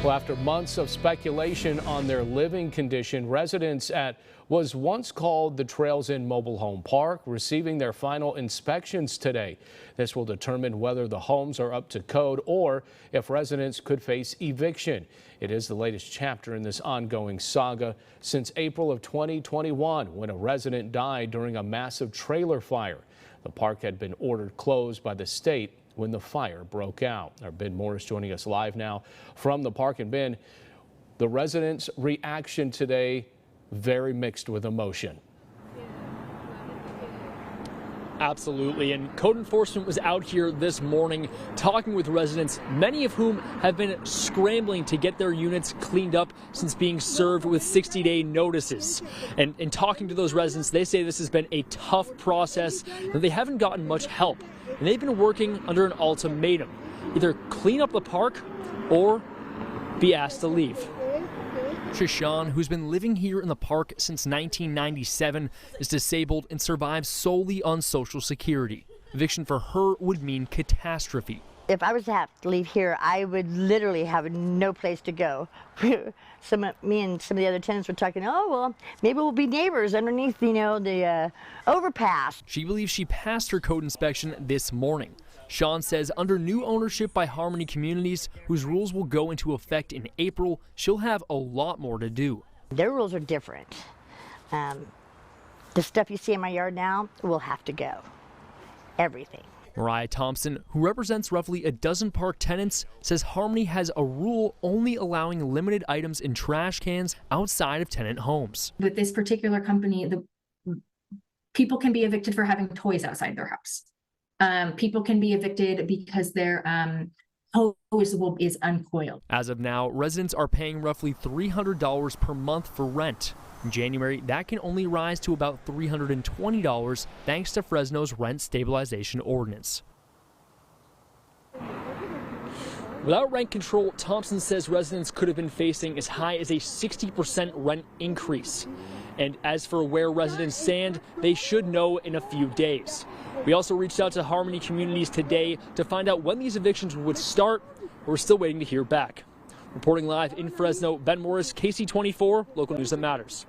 Well, after months of speculation on their living condition, residents at was once called the Trails Inn Mobile Home Park receiving their final inspections today. This will determine whether the homes are up to code or if residents could face eviction. It is the latest chapter in this ongoing saga since April of 2021 when a resident died during a massive trailer fire. The park had been ordered closed by the state when the fire broke out. Our Ben Morris joining us live now from the park. And Ben, the residents' reaction today, very mixed with emotion. Absolutely, and code enforcement was out here this morning talking with residents, many of whom have been scrambling to get their units cleaned up since being served with 60-day notices. And in talking to those residents, they say this has been a tough process and they haven't gotten much help. And they've been working under an ultimatum, either clean up the park or be asked to leave. Shashan, who's been living here in the park since 1997, is disabled and survives solely on Social Security. Eviction for her would mean catastrophe. If I was to have to leave here, I would literally have no place to go. Me and some of the other tenants were talking, oh, well, maybe we'll be neighbors underneath, the overpass. She believes she passed her code inspection this morning. Sean says under new ownership by Harmony Communities, whose rules will go into effect in April, she'll have a lot more to do. Their rules are different. The stuff you see in my yard now will have to go. Everything. Mariah Thompson, who represents roughly a dozen park tenants, says Harmony has a rule only allowing limited items in trash cans outside of tenant homes. With this particular company, the people can be evicted for having toys outside their house. People can be evicted because their hose is uncoiled. As of now, residents are paying roughly $300 per month for rent. In January, that can only rise to about $320 thanks to Fresno's rent stabilization ordinance. Without rent control, Thompson says residents could have been facing as high as a 60% rent increase. And as for where residents stand, they should know in a few days. We also reached out to Harmony Communities today to find out when these evictions would start. We're still waiting to hear back. Reporting live in Fresno, Ben Morris, KC24, local news that matters.